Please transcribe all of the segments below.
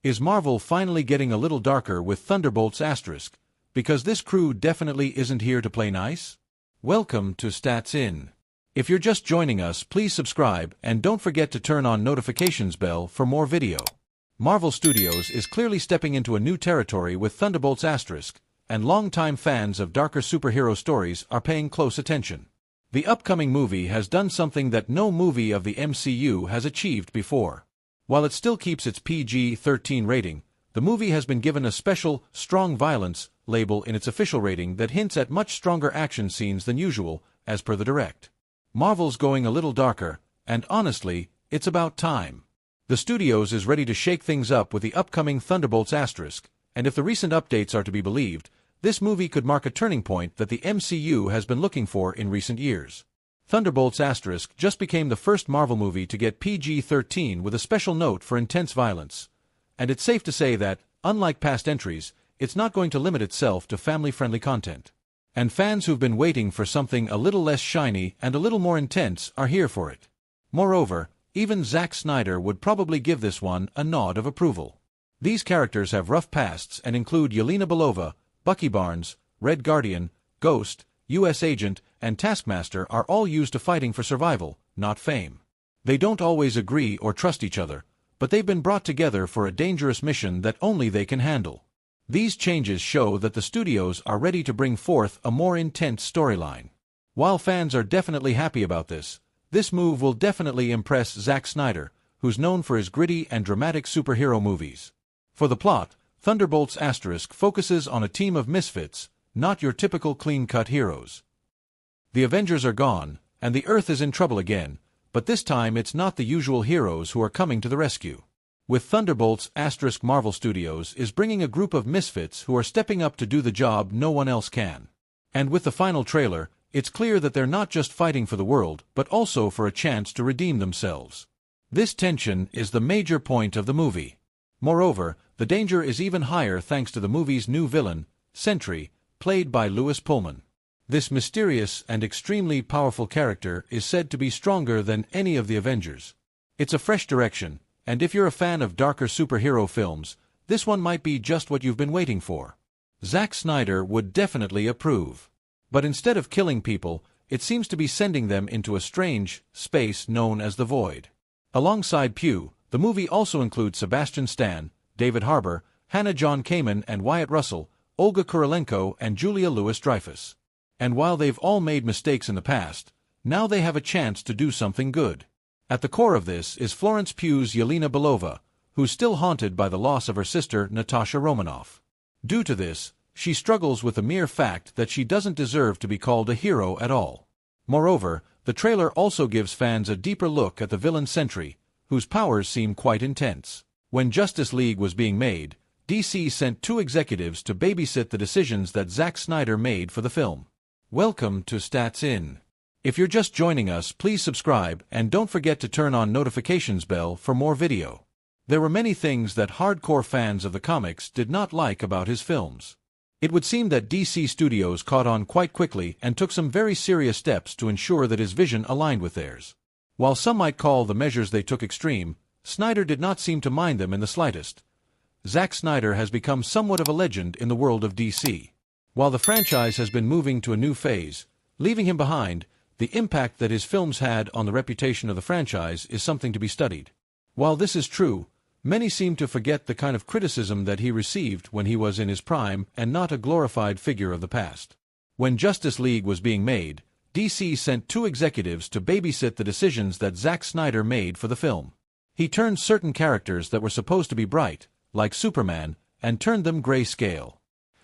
Is Marvel finally getting a little darker with Thunderbolts asterisk? Because this crew definitely isn't here to play nice? Welcome to Stats In. If you're just joining us, please subscribe and don't forget to turn on notifications bell for more video. Marvel Studios is clearly stepping into a new territory with Thunderbolts asterisk, and longtime fans of darker superhero stories are paying close attention. The upcoming movie has done something that no movie of the MCU has achieved before. While it still keeps its PG-13 rating, the movie has been given a special, strong violence label in its official rating that hints at much stronger action scenes than usual, as per the direct. Marvel's going a little darker, and honestly, it's about time. The studios is ready to shake things up with the upcoming Thunderbolts asterisk, and if the recent updates are to be believed, this movie could mark a turning point that the MCU has been looking for in recent years. Thunderbolts asterisk just became the first Marvel movie to get PG-13 with a special note for intense violence. And it's safe to say that, unlike past entries, it's not going to limit itself to family-friendly content. And fans who've been waiting for something a little less shiny and a little more intense are here for it. Moreover, even Zack Snyder would probably give this one a nod of approval. These characters have rough pasts and include Yelena Belova, Bucky Barnes, Red Guardian, Ghost, U.S. Agent, and Taskmaster are all used to fighting for survival, not fame. They don't always agree or trust each other, but they've been brought together for a dangerous mission that only they can handle. These changes show that the studios are ready to bring forth a more intense storyline. While fans are definitely happy about this move will definitely impress Zack Snyder, who's known for his gritty and dramatic superhero movies. For the plot, Thunderbolts asterisk focuses on a team of misfits, not your typical clean-cut heroes. The Avengers are gone, and the Earth is in trouble again, but this time it's not the usual heroes who are coming to the rescue. With Thunderbolts asterisk, Marvel Studios is bringing a group of misfits who are stepping up to do the job no one else can. And with the final trailer, it's clear that they're not just fighting for the world, but also for a chance to redeem themselves. This tension is the major point of the movie. Moreover, the danger is even higher thanks to the movie's new villain, Sentry, played by Lewis Pullman. This mysterious and extremely powerful character is said to be stronger than any of the Avengers. It's a fresh direction, and if you're a fan of darker superhero films, this one might be just what you've been waiting for. Zack Snyder would definitely approve. But instead of killing people, it seems to be sending them into a strange space known as the Void. Alongside Pugh, the movie also includes Sebastian Stan, David Harbour, Hannah John Kamen and Wyatt Russell, Olga Kurylenko and Julia Louis-Dreyfus. And while they've all made mistakes in the past, now they have a chance to do something good. At the core of this is Florence Pugh's Yelena Belova, who's still haunted by the loss of her sister Natasha Romanoff. Due to this, she struggles with the mere fact that she doesn't deserve to be called a hero at all. Moreover, the trailer also gives fans a deeper look at the villain Sentry, whose powers seem quite intense. When Justice League was being made, DC sent 2 executives to babysit the decisions that Zack Snyder made for the film. Welcome to Stats In. If you're just joining us, please subscribe and don't forget to turn on notifications bell for more video. There were many things that hardcore fans of the comics did not like about his films. It would seem that DC Studios caught on quite quickly and took some very serious steps to ensure that his vision aligned with theirs. While some might call the measures they took extreme, Snyder did not seem to mind them in the slightest. Zack Snyder has become somewhat of a legend in the world of DC. While the franchise has been moving to a new phase, leaving him behind, the impact that his films had on the reputation of the franchise is something to be studied. While this is true, many seem to forget the kind of criticism that he received when he was in his prime and not a glorified figure of the past. When Justice League was being made, DC sent 2 executives to babysit the decisions that Zack Snyder made for the film. He turned certain characters that were supposed to be bright, like Superman, and turned them grayscale.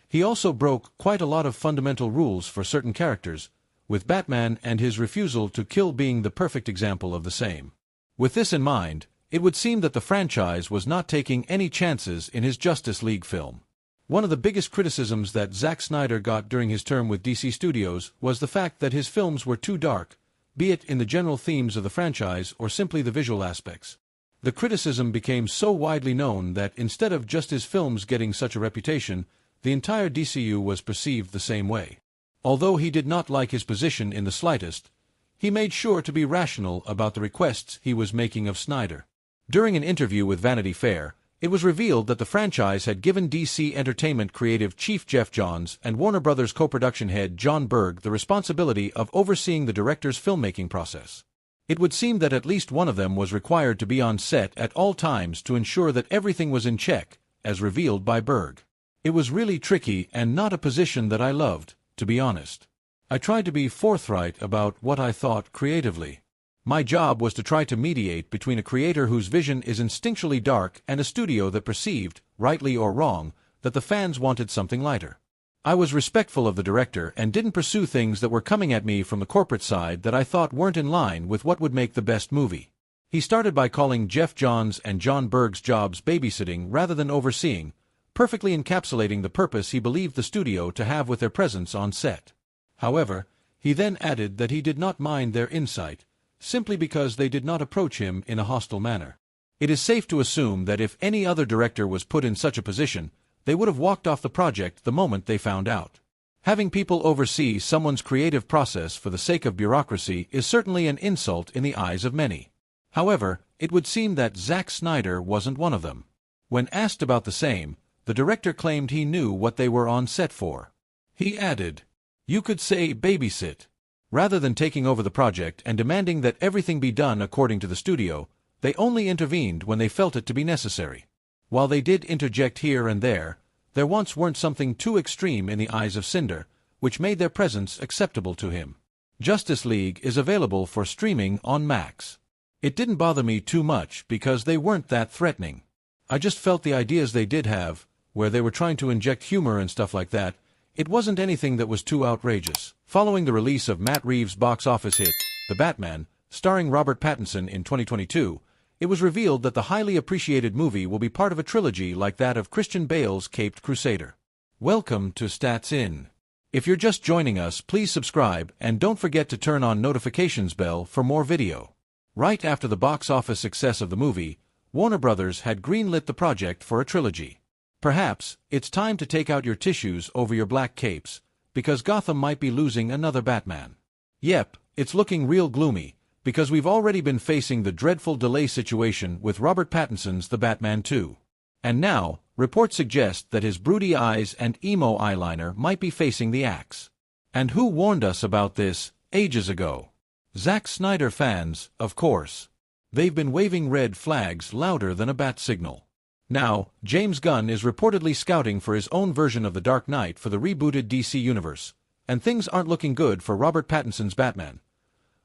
He also broke quite a lot of fundamental rules for certain characters, with Batman and his refusal to kill being the perfect example of the same. With this in mind, it would seem that the franchise was not taking any chances in his Justice League film. One of the biggest criticisms that Zack Snyder got during his term with DC Studios was the fact that his films were too dark, be it in the general themes of the franchise or simply the visual aspects. The criticism became so widely known that instead of just his films getting such a reputation, the entire DCU was perceived the same way. Although he did not like his position in the slightest, he made sure to be rational about the requests he was making of Snyder. During an interview with Vanity Fair, It was revealed that the franchise had given DC Entertainment creative chief Jeff Johns and Warner Brothers co-production head John Berg the responsibility of overseeing the director's filmmaking process. It would seem that at least one of them was required to be on set at all times to ensure that everything was in check, as revealed by Berg. It was really tricky and not a position that I loved, to be honest. I tried to be forthright about what I thought creatively. My job was to try to mediate between a creator whose vision is instinctually dark and a studio that perceived, rightly or wrong, that the fans wanted something lighter. I was respectful of the director and didn't pursue things that were coming at me from the corporate side that I thought weren't in line with what would make the best movie. He started by calling Jeff Johns and John Berg's jobs babysitting rather than overseeing, perfectly encapsulating the purpose he believed the studio to have with their presence on set. However, he then added that he did not mind their insight, simply because they did not approach him in a hostile manner. It is safe to assume that if any other director was put in such a position, they would have walked off the project the moment they found out. Having people oversee someone's creative process for the sake of bureaucracy is certainly an insult in the eyes of many. However, it would seem that Zack Snyder wasn't one of them. When asked about the same, the director claimed he knew what they were on set for. He added, "You could say babysit." Rather than taking over the project and demanding that everything be done according to the studio, they only intervened when they felt it to be necessary. While they did interject here and there, their wants weren't something too extreme in the eyes of Cinder, which made their presence acceptable to him. Justice League is available for streaming on Max. It didn't bother me too much because they weren't that threatening. I just felt the ideas they did have, where they were trying to inject humor and stuff like that, it wasn't anything that was too outrageous. Following the release of Matt Reeves' box office hit, The Batman, starring Robert Pattinson in 2022, it was revealed that the highly appreciated movie will be part of a trilogy like that of Christian Bale's Caped Crusader. Welcome to Stats In. If you're just joining us, please subscribe and don't forget to turn on notifications bell for more video. Right after the box office success of the movie, Warner Brothers had greenlit the project for a trilogy. Perhaps it's time to take out your tissues over your black capes, because Gotham might be losing another Batman. Yep, it's looking real gloomy, because we've already been facing the dreadful delay situation with Robert Pattinson's The Batman 2. And now, reports suggest that his broody eyes and emo eyeliner might be facing the axe. And who warned us about this ages ago? Zack Snyder fans, of course. They've been waving red flags louder than a bat signal. Now, James Gunn is reportedly scouting for his own version of the Dark Knight for the rebooted DC Universe, and things aren't looking good for Robert Pattinson's Batman.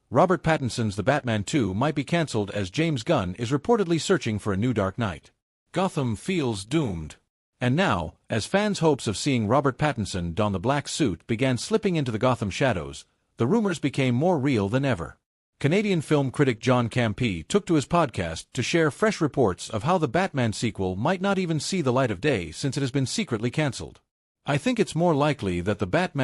Robert Pattinson's The Batman 2 might be cancelled as James Gunn is reportedly searching for a new Dark Knight. Gotham feels doomed. And now, as fans' hopes of seeing Robert Pattinson don the black suit began slipping into the Gotham shadows, the rumors became more real than ever. Canadian film critic John Campea took to his podcast to share fresh reports of how the Batman sequel might not even see the light of day since it has been secretly cancelled. I think it's more likely that the Batman